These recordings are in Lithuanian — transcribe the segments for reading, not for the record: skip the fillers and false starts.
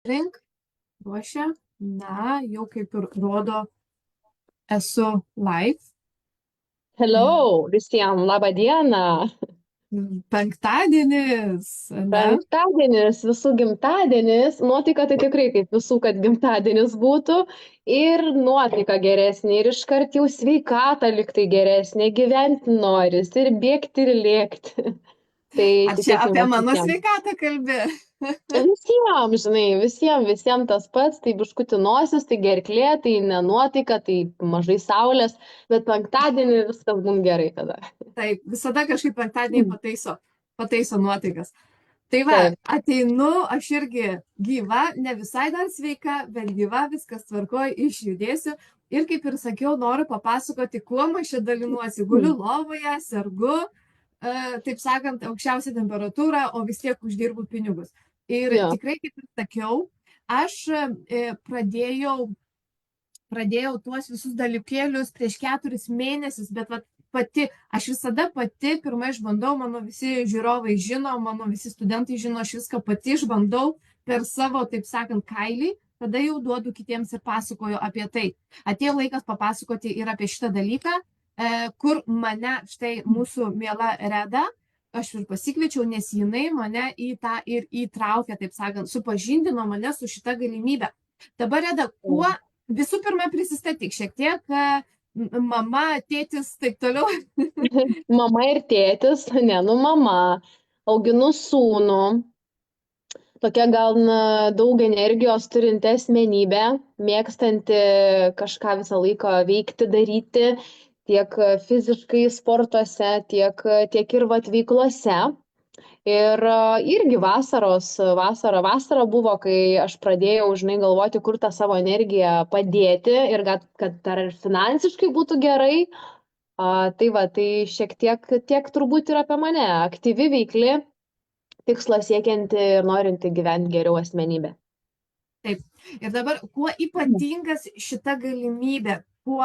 Rink ruošia, jau kaip ir rodo, esu live. Hello, visiems, labą dieną. Penktadienis, ne? Penktadienis, visų gimtadienis. Nuotaika tai tikrai kaip visų, kad gimtadienis būtų. Ir nuotaika geresnė, ir iškart jau sveikata liktai geresnė, gyventi noris, ir bėgti, ir lėkti. Tai Ar čia apie tikėkime mano visiems. sveikatą kalbi? Visiems, žinai, visiems tas pats, tai biškuti nosis, tai gerklė, tai nenuotaika, tai mažai saulės, bet penktadienį viskas bus gerai tada. Taip, visada kažkaip penktadienį pataiso nuotaikas. Tai va, Taip. ateinu, aš irgi gyva, ne visai dar sveika, bet gyva, viskas tvarkoja, išjudėsiu. Ir kaip ir sakiau, noriu papasakoti, kuo aš čia dalinuosi. Guliu lovoje, sergu, taip sakant, aukščiausia temperatūra, o vis tiek uždirbu pinigus. Ir Jo. tikrai, kaip ir sakiau, aš pradėjau tuos visus dalykėlius prieš 4 mėnesius, bet vat, aš visada pati pirmai išbandau, mano visi žiūrovai žino, mano visi studentai žino, aš viską pati išbandau per savo, taip sakant, kailį, tada jau duodu kitiems ir pasakoju apie tai. Atėjo laikas papasakoti ir apie šitą dalyką, kur mane štai mūsų miela Reda, aš ir pasikviečiau, nes jinai mane į tą ir įtraukė, taip sakant, supažindino mane su šita galimybė. Dabar, Reda, visų pirma, prisistatyk šiek tiek, mama, tėtis, taip toliau. Mama ir tėtis, mama, auginu sūnų, tokia gal daug energijos turinti asmenybė, mėgstanti kažką visą laiką veikti, daryti, tiek fiziškai sportuose, tiek ir vat veiklose. Ir irgi vasara buvo, kai aš pradėjau, žinai, galvoti, kur tą savo energiją padėti ir kad dar ir finansiškai būtų gerai. Tai šiek tiek turbūt ir apie mane. Aktyvi, veikli, tikslą siekianti ir norinti gyventi geriau asmenybė. Taip. Ir dabar, kuo ypatingas šita galimybė, kuo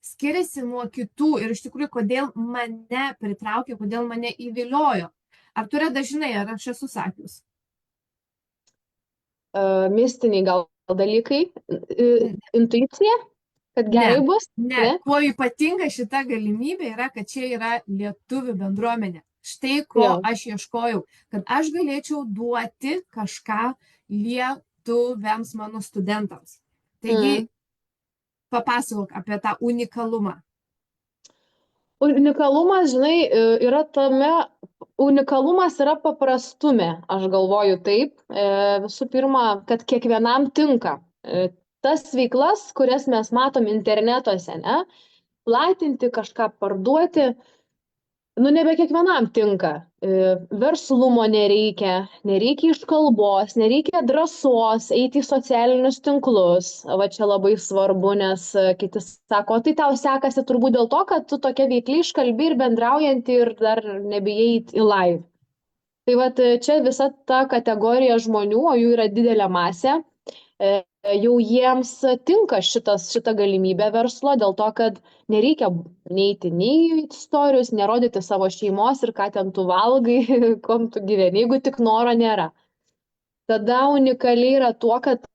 skiriasi nuo kitų ir iš tikrųjų, kodėl mane pritraukė, kodėl mane įviliojo. Ar tu Reda žinai, ar aš esu sakius? Mistiniai gal dalykai, intuicija, kad gerai bus? Ne. Kuo ypatinga šita galimybė yra, kad čia yra lietuvių bendruomenė. Štai ko aš ieškojau, kad aš galėčiau duoti kažką lietuviams mano studentams. Taigi, papasakok apie tą unikalumą. Unikalumas, žinai, unikalumas yra paprastume, aš galvoju taip. Visų pirma, kad kiekvienam tinka. Tas veiklas, kurias mes matom internetuose, ne? Platinti, kažką parduoti, nebe kiekvienam tinka. Verslumo nereikia iš kalbos, nereikia drąsos eiti į socialinius tinklus. Va čia labai svarbu, nes kiti sako, tai tau sekasi turbūt dėl to, kad tu tokia veikli, iškalbi ir bendraujanti ir dar nebijai eiti į live. Tai va čia visa ta kategorija žmonių, o jų yra didelė masė, jau jiems tinka šita galimybė verslo, dėl to, kad nereikia neiti nei į istorijus, nerodyti savo šeimos ir ką ten tu valgai, kom tu gyveni, jeigu tik noro nėra. Tada unikaliai yra tuo, kad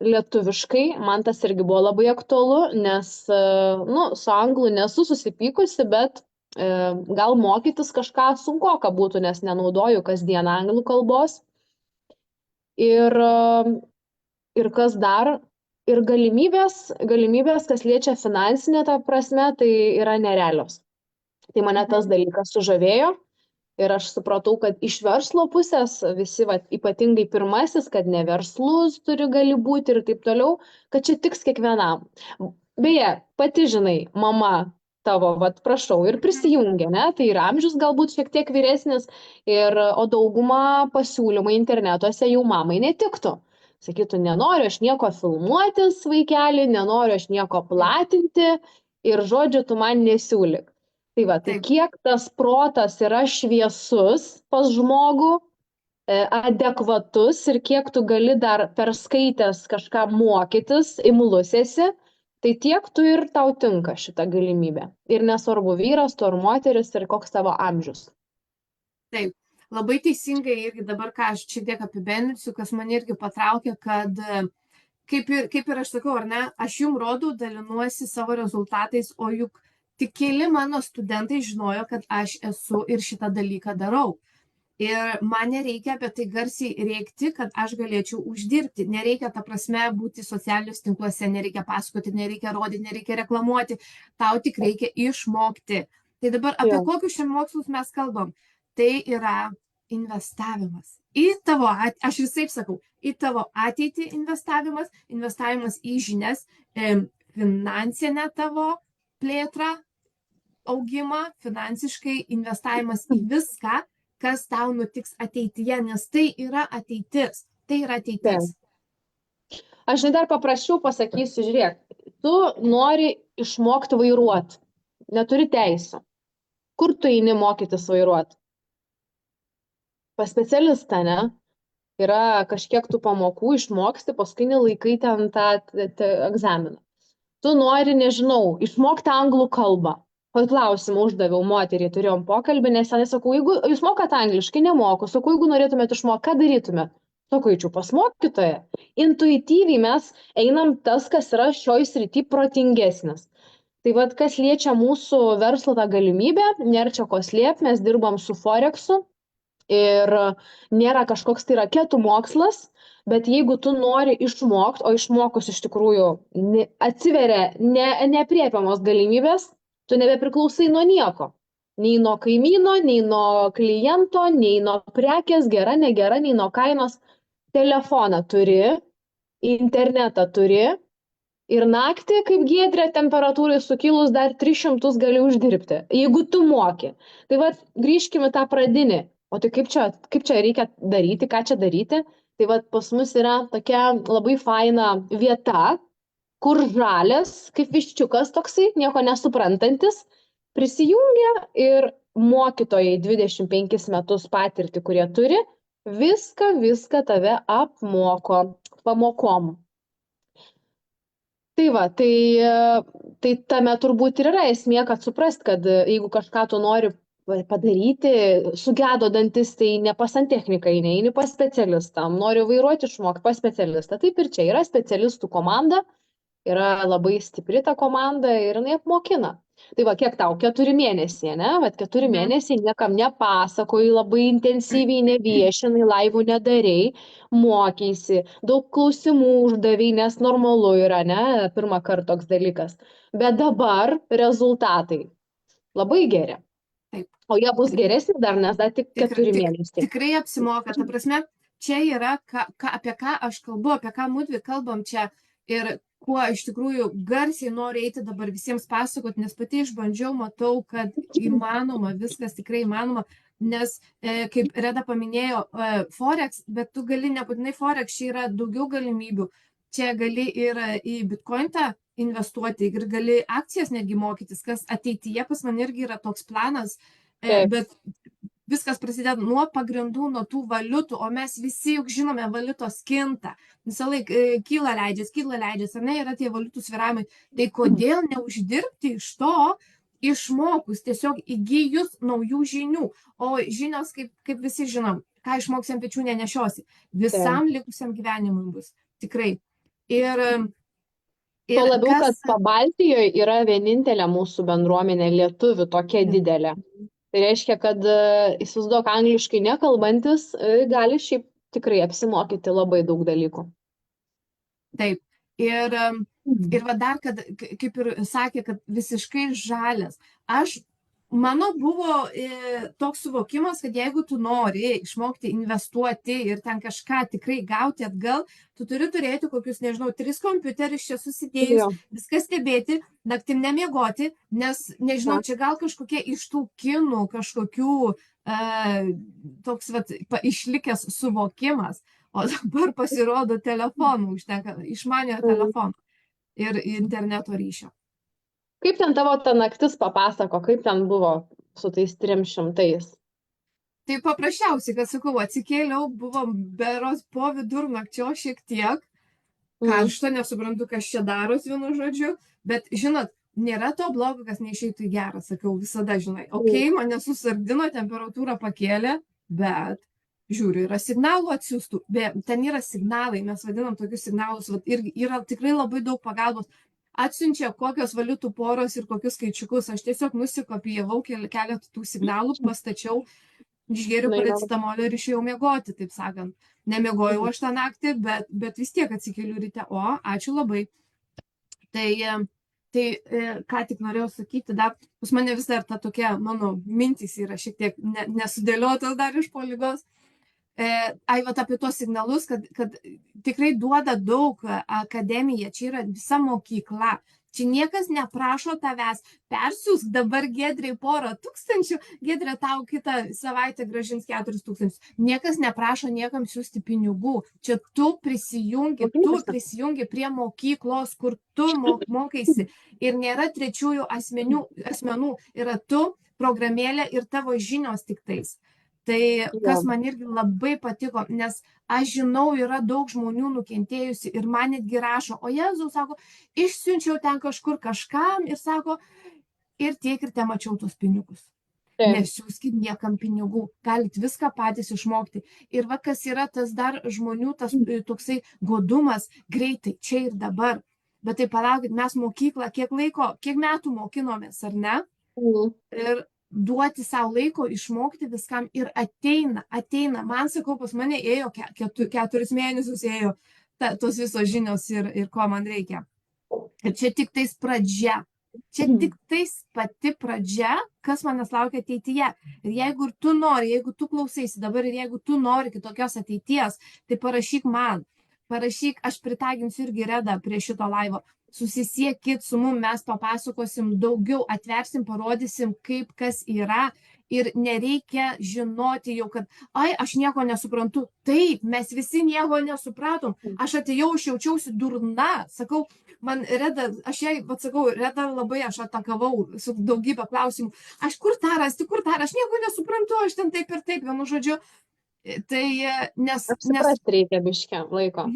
lietuviškai man tas irgi buvo labai aktualu, nes, su anglu nesu susipykusi, bet gal mokytis kažką sunkoka būtų, nes nenaudoju kasdien anglų kalbos. Ir kas dar, ir galimybės, kas liečia finansinę tą prasme, tai yra nerealios. Tai mane tas dalykas sužavėjo ir aš supratau, kad iš verslo pusės visi, ypatingai pirmasis, kad ne verslus gali būti ir taip toliau, kad čia tiks kiekvienam. Beje, pati žinai, mama tavo, prašau, ir prisijungia, ne? Tai ir amžius galbūt šiek tiek vyresnis, o dauguma pasiūlymai internetuose jau mamai netiktų. Sakytų, nenoriu aš nieko filmuotis, vaikeli, nenoriu aš nieko platinti ir žodžiu, tu man nesiūlyk. Tai kiek tas protas yra šviesus pas žmogų, adekvatus ir kiek tu gali dar perskaitęs kažką mokytis, imlus esi, tai tiek tu ir tau tinka šita galimybė. Ir nesvarbu vyras, tu ar moteris ir koks tavo amžius. Taip. labai teisingai irgi dabar, ką aš šiek tiek apibendrinsiu, kas mane irgi patraukė, kad kaip ir aš sakau, ar ne, aš jums rodau, dalinuosi savo rezultatais, o juk tik keli mano studentai žinojo, kad aš esu ir šitą dalyką darau. Ir man nereikia apie tai garsiai rėkti, kad aš galėčiau uždirbti. Nereikia, ta prasme, būti socialiniuose tinkluose, nereikia pasakoti, nereikia rodyti, nereikia reklamuoti. Tau tik reikia išmokti. Tai dabar apie kokius šiandien mokslus mes kalbam? Tai yra investavimas. Į tavo, aš visai sakau, į tavo ateitį investavimas, investavimas į žinias, finansinę tavo plėtrą, augimą, finansiškai investavimas į viską, kas tau nutiks ateityje, nes tai yra ateitis. Tai yra ateitis. Aš dar paprasčiau pasakysiu, žiūrėk, tu nori išmokti vairuoti, neturi teisę. Kur tu eini mokytis vairuoti? Pas specialistą, ne? Yra kažkiek tų pamokų išmoksti, paskui nelaikai ten tą egzaminą. Tu nori, nežinau, išmokti anglų kalbą. Klausimą uždaviau moteriai, turėjom pokalbį, nes senai sakau, jeigu jūs mokat angliškai, nemoku, sakau, jeigu norėtumėt išmokti, ką darytumėt? Sakau, eičiau pas mokytoją. Intuityviai mes einam tas, kas yra šioj srity protingesnis. Tai vad, kas liečia mūsų verslo tą galimybę, nėra čia ko slėpti, mes dirbam su Forexu ir nėra kažkoks tai raketų mokslas, bet jeigu tu nori išmokti, o išmokus iš tikrųjų atsiveria neapriepiamos galimybės, tu nebepriklausai nuo nieko. Nei nuo kaimyno, nei nuo kliento, nei nuo prekės, gera, negera, nei nuo kainos. Telefoną turi, internetą turi ir naktį, kaip giedrė, temperatūrai sukilus dar 300 gali uždirbti, jeigu tu moki. Tai vad, grįžkime tą pradinį. O tai kaip čia reikia daryti, ką čia daryti? Tai vad, pas mus yra tokia labai faina vieta, kur žalias, kaip viščiukas toksai, nieko nesuprantantis, prisijungia ir mokytojai 25 metus patirtį, kurie turi, viską tave apmoko pamokom. Tai va, tai tame turbūt ir yra esmė, kad suprast, kad jeigu kažką tu nori padaryti, sugedo dantis, tai ne pas santechniką eini pas specialistą, nori vairuoti išmokti pas specialistą. Taip ir čia yra specialistų komanda, yra labai stipri ta komanda ir jinai apmokina. Tai va, kiek tau? 4 mėnesiai, ne? Vat 4 mėnesiai niekam nepasakoji, labai intensyviai neviešinai, laivų nedarei, mokeisi, daug klausimų uždavei, nes normalu yra, ne? Pirmą kartą toks dalykas. Bet dabar rezultatai labai geri. Taip. O jie bus geresni dar, nes dar tik 4 mėnesiai. Tikrai apsimoka. Ta prasme, čia yra, apie ką aš kalbu, apie ką mudvi kalbam čia ir kuo iš tikrųjų garsiai noriu eiti dabar visiems pasakoti, nes pati išbandžiau, matau, kad įmanoma, viskas tikrai įmanoma, nes kaip Reda paminėjo, Forex, bet tu gali nebūtinai Forex, čia yra daugiau galimybių. Čia gali ir į Bitcointą investuoti ir gali akcijas netgi mokytis, kas ateityje pas man irgi yra toks planas, bet viskas prasideda nuo pagrindų, nuo tų valiutų, o mes visi juk žinome, valiutos kinta. Visą laiką kyla leidžiasi, ar ne, yra tie valiutų svyravimai. Tai kodėl neuždirbti iš to, išmokus, tiesiog įgyjus naujų žinių. O žinios, kaip visi žinom, ką išmoksiam pečių nenešiosi. Visam likusiam gyvenimui bus. Tikrai. Tuo labiau, kad Pabaltijoje yra vienintelė mūsų bendruomenė lietuvių tokia didelė. Tai reiškia, kad įsivaizduok angliškai nekalbantis, gali šiaip tikrai apsimokyti labai daug dalykų. Taip. Ir va dar, kad, kaip ir sakė, kad visiškai žalias. Mano buvo toks suvokimas, kad jeigu tu nori išmokti investuoti ir ten kažką tikrai gauti atgal, tu turi turėti kokius, nežinau, 3 kompiuterius čia susidėjus, viską stebėti, naktim nemiegoti, nes, nežinau, čia gal kažkokie iš tų kinų kažkokių toks vat, išlikęs suvokimas, o dabar pasirodo telefonų užtenka, išmaniojo telefono ir interneto ryšio. Kaip ten tavo ta naktis papasako, kaip ten buvo su tais 300? Tai paprasčiausiai, kad sakau, atsikėliau, buvo beros po vidurnakčio šiek tiek, karšta, nesuprantu, kas čia daros, vienu žodžiu, bet žinot, nėra to blogo, kas neišeitų į gerą, sakau, visada žinai. Ok, mane susardino, temperatūrą pakėlė, bet žiūriu, yra signalų atsiųstų, ten yra signalai, mes vadinam tokius signalus, irgi yra tikrai labai daug pagalbos. Atsiunčia kokios valiutų poros ir kokius skaičiukus. Aš tiesiog nusikopijavau keletą tų signalų, pastačiau, išgėriau paracetamolio ir išėjau miegoti, taip sakant. Nemiegojau aš tą naktį, bet vis tiek atsikeliu ryte. O, ačiū labai. Tai ką tik norėjau sakyti, dar pas mane vis dar ta tokia, mano mintys yra šiek tiek nesudėliotos dar iš po ligos. Vat apie tuos signalus, kad tikrai duoda daug akademija, čia yra visa mokykla. Čia niekas neprašo tavęs, persiūsk dabar Giedrei porą tūkstančių, Giedrė tau kitą savaitę grąžins 4 000. Niekas neprašo niekam siūsti pinigų. Čia tu prisijungi prie mokyklos, kur tu mokaisi. Ir nėra trečiųjų asmenų, yra tu, programėlė ir tavo žinios tik tais. Tai kas man irgi labai patiko, nes aš žinau, yra daug žmonių nukentėjusi ir man netgi rašo, o Jėzau, sako, išsiunčiau ten kažkur kažkam ir sako, ir tiek ir te mačiau tos pinigus. Nesiųskit niekam pinigų, galit viską patys išmokti. Ir va, kas yra tas dar žmonių, tas toksai godumas, greitai, čia ir dabar. Bet tai palaukit, mes mokyklą kiek metų mokinomės, ar ne? Ir duoti savo laiko išmokti viskam ir ateina. Man, sakau, pas mane ėjo 4 mėnesius ėjo tos visos žinios ir ko man reikia. Ir čia tik tais pradžia. Čia tik tais pati pradžia, kas manęs laukia ateityje. Ir jeigu ir tu nori, jeigu tu klausaisi dabar ir jeigu tu nori kitokios ateities, tai parašyk man. Parašyk, aš pritaginsiu irgi Redą prie šito laivo. Susisiekit su mum, mes papasakosim daugiau, atversim, parodysim, kaip kas yra. Ir nereikia žinoti jau, kad, aš nieko nesuprantu. Taip, mes visi nieko nesupratom. Aš atėjau, aš jaučiausi durna. Sakau, man Reda, Reda labai aš atakavau su daugybė klausimų. Aš kur tą rasti, aš nieko nesuprantu, aš ten taip ir taip, vienu žodžiu. Tai Apsiprasti reikia biškį laiko.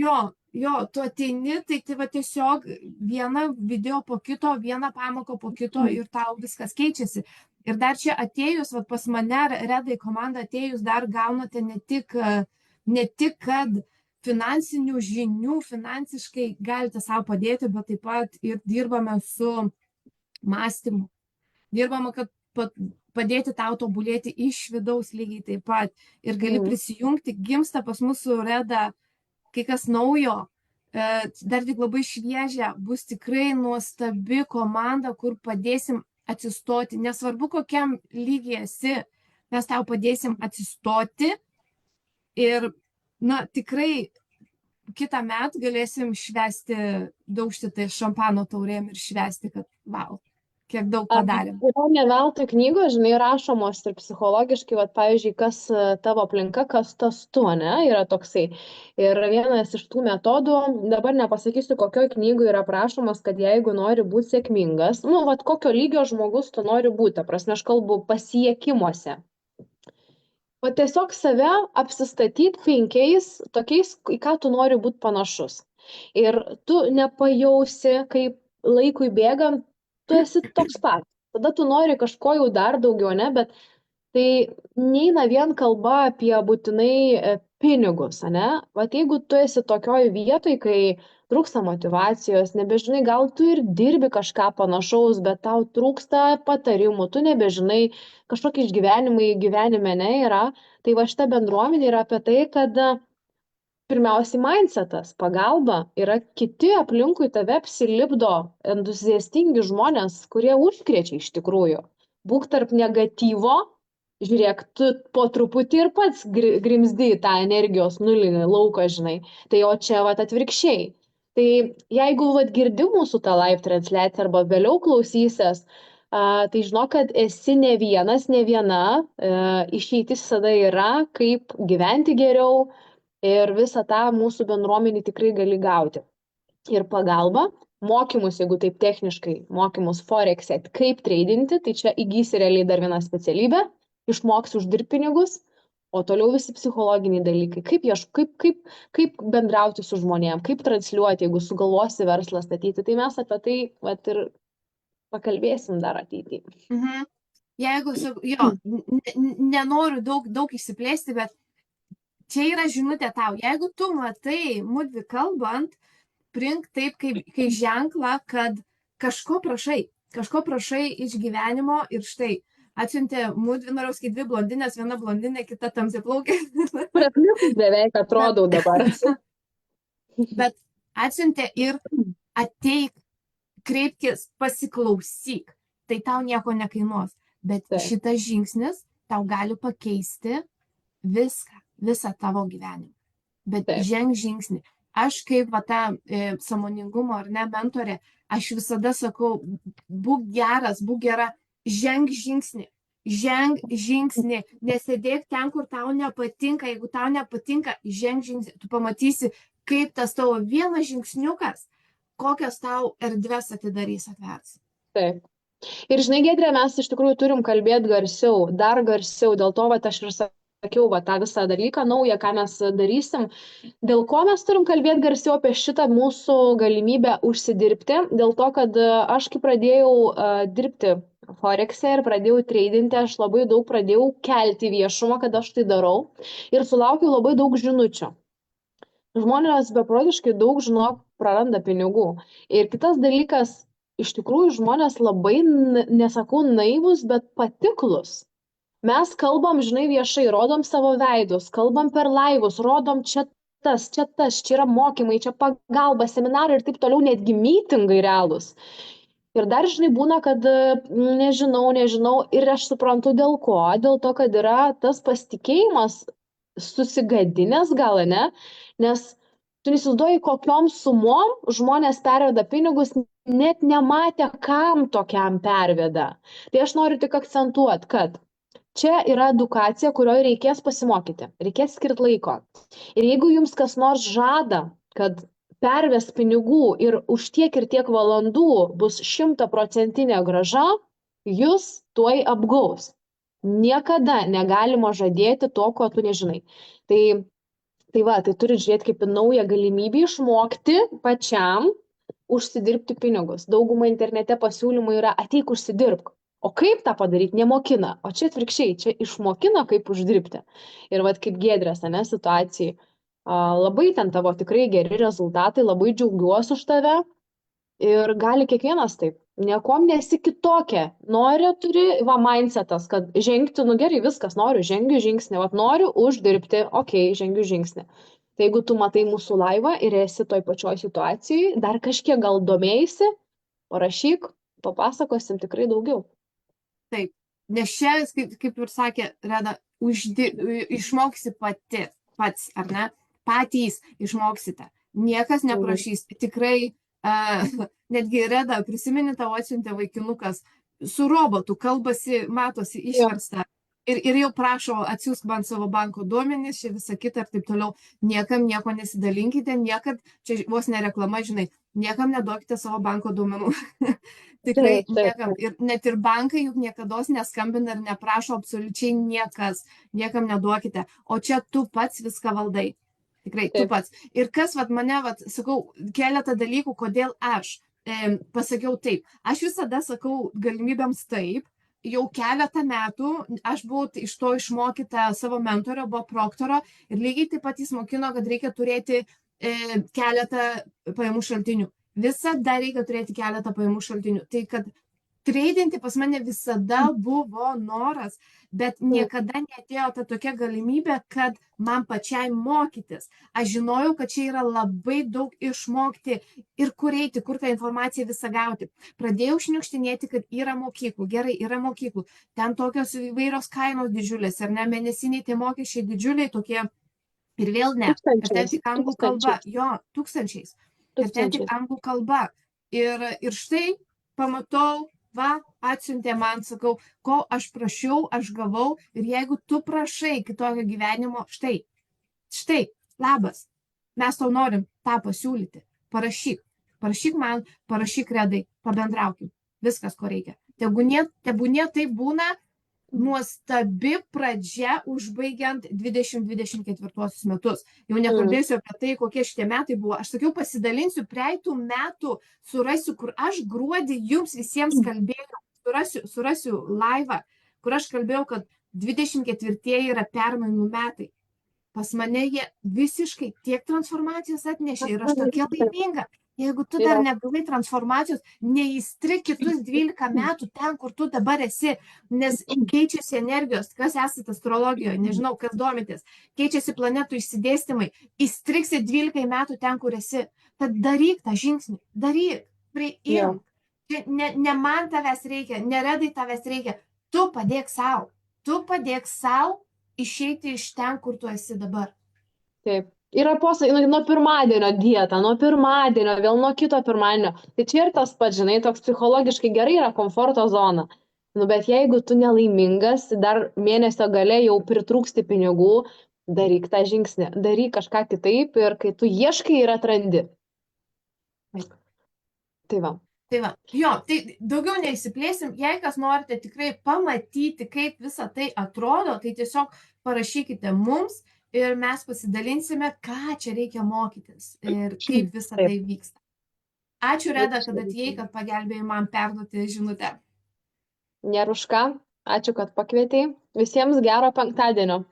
Jo, tu ateini, tai va tiesiog vieną video po kito, vieną pamoką po kito ir tau viskas keičiasi. Ir dar čia atėjus, va pas mane, Redai komanda atėjus, dar gaunate ne tik, kad finansinių žinių, finansiškai galite savo padėti, bet taip pat ir dirbame su mąstymu. Dirbame, kad padėti tau tobulėti iš vidaus lygiai taip pat. Ir gali prisijungti, gimsta pas mūsų Reda kai kas naujo, dar tik labai šviežia, bus tikrai nuostabi komanda, kur padėsim atsistoti. Nesvarbu, kokiam lygiai esi, mes tau padėsim atsistoti ir, tikrai kitą metą galėsim švęsti, daužti tai šampano taurėm ir švęsti, kad wow. Kiek daug padarėm. Yra ne veltui knygos, žinai, rašomos ir psichologiškai, pavyzdžiui, kas tavo aplinka, kas tas tu, ne, yra toksai. Ir vienas iš tų metodų, dabar nepasakysiu, kokioje knygoje yra prašomas, kad jeigu nori būti sėkmingas, kokio lygio žmogus tu nori būti, prasme, aš kalbu pasiekimuose. Tiesiog save apsistatyti 5 tokiais, į ką tu nori būti panašus. Ir tu nepajausi, kaip laikui bėgant, tu esi toks pat. Tada tu nori kažko jau dar daugiau, ne, bet tai neina vien kalba apie būtinai pinigus, ne? Jeigu tu esi tokioj vietoj, kai trūksta motyvacijos, nebežinai, gal tu ir dirbi kažką panašaus, bet tau trūksta patarimų, tu nebežinai, kažkokie išgyvenimai gyvenime yra, tai šita bendruomenė yra apie tai, kad pirmiausiai mindsetas, pagalba, yra kiti aplinkui tave apsilipdo entuziastingi žmonės, kurie užkrečia iš tikrųjų. Būk tarp negatyvo, žiūrėk, tu po truputį ir pats grimzdi į tą energijos nulinį lauką, žinai. Tai o čia atvirkščiai. Tai jeigu girdi mūsų tą live transliaciją arba vėliau klausysies, tai žinok, kad esi ne vienas, ne viena, išeitis visada yra, kaip gyventi geriau. Ir visą tą mūsų bendruomenį tikrai gali gauti. Ir pagalba, mokymus, jeigu taip techniškai, mokymus Forexe, kaip treidinti, tai čia įgysi realiai dar vieną specialybę, išmoksi uždirbti pinigus, o toliau visi psichologiniai dalykai, kaip bendrauti su žmonėm, kaip transliuoti, jeigu sugalvosi verslą statyti, tai mes apie tai ir pakalbėsim dar ateityje. Jeigu, jo, nenoriu daug išsiplėsti, bet čia yra žinutė tau. Jeigu tu matai mudvi kalbant, priimk taip, kai ženklą, kad kažko prašai iš gyvenimo ir štai. Atsiuntė mudvi, noriu sakyti, dvi blondinės, viena blondinė, kita tamsiaplaukė. Prasliukus beveik atrodau dabar. Bet atsiuntė ir ateik, kreipkis, pasiklausyk. Tai tau nieko nekainuos. Bet Taip. šitas žingsnis tau gali pakeisti visą tavo gyvenimą. Bet Taip. ženk žingsnį. Aš kaip ta sąmoningumo ar ne mentorė, aš visada sakau, būk geras, būk gera, ženk žingsnį. Ženk žingsnį, nesėdėk ten, kur tau nepatinka. Jeigu tau nepatinka, ženk žingsnį. Tu pamatysi, kaip tas tavo vienas žingsniukas, kokias tau erdves atidarys, atvers. Taip. Ir žinai, Giedrė, mes iš tikrųjų turim kalbėti garsiau, dar garsiau, dėl to, aš ir sakiau, tą visą dalyką naują, ką mes darysim, dėl ko mes turim kalbėti garsiau apie šitą mūsų galimybę užsidirbti, dėl to, kad aš kai pradėjau dirbti Forexe ir pradėjau tradinti, aš labai daug pradėjau kelti viešumą, kad aš tai darau ir sulaukiau labai daug žinučių. Žmonės beprotiškai daug, žinok, praranda pinigų. Ir kitas dalykas, iš tikrųjų žmonės labai, nesakau naivus, bet patiklus. Mes kalbam, žinai, viešai, rodom savo veidus, kalbam per laivus, rodom čia tas, čia yra mokymai, čia pagalba, seminarai ir taip toliau, netgi mytingai realūs. Ir dar, žinai, būna, kad nežinau, ir aš suprantu dėl ko, dėl to, kad yra tas pasitikėjimas susigadinęs gal, ne, nes tu neįsivaizduoji, kokiom sumom žmonės perveda pinigus, net nematę, kam tokiam perveda. Tai aš noriu tik akcentuoti, kad čia yra edukacija, kurioje reikės pasimokyti, reikės skirti laiko. Ir jeigu jums kas nors žada, kad perves pinigų ir už tiek ir tiek valandų bus 100% grąža, jūs tuoj apgaus. Niekada negalima žadėti to, ko tu nežinai. Tai turi žiūrėti kaip į naują galimybę išmokti pačiam užsidirbti pinigus. Dauguma internete pasiūlymų yra ateik užsidirbk. O kaip tą padaryti, nemokina. O čia atvirkščiai, čia išmokina, kaip uždirbti. Ir kaip Giedrės, ne, situacijai. Labai ten tavo tikrai geri rezultatai, labai džiaugiuosi už tave. Ir gali kiekvienas taip. Niekom nesi kitokia. Nori, turi, mindsetas, kad žengti, gerai, viskas, noriu, žengiu žingsnį, noriu uždirbti, žengiu žingsnį. Tai jeigu tu matai mūsų laivą ir esi toj pačioj situacijai, dar kažkiek gal domėjaisi, parašyk, papasakosim tikrai daugiau. Taip, nes čia, kaip ir sakė Reda, išmoksi pats, ar ne? Patys išmoksite. Niekas neprašys. Tikrai netgi Reda, prisimeni, tavo atsiuntė vaikinukas su robotu, kalbasi, matosi, išversta. Ir jau prašo, atsiųsk man savo banko duomenys, čia visą kitą ir taip toliau. Niekam nieko nesidalinkite, niekad, čia vos nereklama, žinai, niekam neduokite savo banko duomenų. Tikrai niekam. Ir net ir bankai juk niekados neskambina ir neprašo absoliučiai niekas. Niekam neduokite. O čia tu pats viską valdai. Tikrai, tu pats. Ir kas mane, sakau, keletą dalykų, kodėl aš pasakiau taip. Aš visada sakau galimybėms taip. Jau keletą metų aš buvau iš to išmokyta savo mentorio, buvo proktoro ir lygiai taip pat jis mokino, kad reikia turėti keletą pajamų šaltinių. Visada reikia turėti keletą pajamų šaltinių. Tai kad tradinti pas mane visada buvo noras, bet niekada neatėjo ta tokia galimybė, kad man pačiai mokytis. Aš žinojau, kad čia yra labai daug išmokti ir kur eiti, kur tą informaciją visą gauti. Pradėjau šniukštinėti, kad yra mokyklų. Gerai, yra mokyklų. Ten tokios įvairios kainos didžiulės, ar ne, mėnesiniai tie mokesčiai didžiuliai tokie. Ir vėl ne. Ir ten tik anglų kalba. Jo, tūkstančiais. Ir ten tik anglų kalba. Ir štai pamatau, atsiuntė man, sakau, ko aš prašiau, aš gavau, ir jeigu tu prašai kitokio gyvenimo, štai, labas, mes tau norim tą pasiūlyti, parašyk man, parašyk Redai, pabendraukim, viskas, ko reikia. Tebūnie tai būna nuostabi pradžia užbaigiant 2024 metus. Jau nekalbėsiu apie tai, kokie šitie metai buvo. Aš sakiau, pasidalinsiu praeitų metų, surasiu, kur aš gruodį jums visiems kalbėjau, surasiu laivą, kur aš kalbėjau, kad 24 yra permainų metai. Pas mane jie visiškai tiek transformacijos atnešė ir aš tokia laiminga. Jeigu tu dar negavai transformacijos, neįstrik kitus 12 metų ten, kur tu dabar esi, nes keičiasi energijos, kas esate astrologijoje, nežinau, kas domitės, keičiasi planetų išsidėstymai, įstriksi 12 metų ten, kur esi. Tad daryk tą žingsnį, daryk, priimk. Ne man tavęs reikia, neredai tavęs reikia, tu padėk savo išeiti iš ten, kur tu esi dabar. Taip. Yra posakis, nuo pirmadienio dieta, nuo pirmadienio, vėl nuo kito pirmadienio. Tai čia ir tas pats, žinai, toks psichologiškai gerai yra komforto zona. Nu, bet jeigu tu nelaimingas, dar mėnesio gale jau pritrūksti pinigų, daryk tą žingsnį, daryk kažką kitaip ir kai tu ieškai ir atrandi. Tai va. Jo, tai daugiau neįsiplėsim, jei kas norite tikrai pamatyti, kaip visa tai atrodo, tai tiesiog parašykite mums ir mes pasidalinsime, ką čia reikia mokytis ir kaip visa tai vyksta. Ačiū, Reda, kad atėjai, kad pagelbėjai man perduoti žinutę. Nėra už ką, ačiū, kad pakvietei. Visiems gero penktadienio.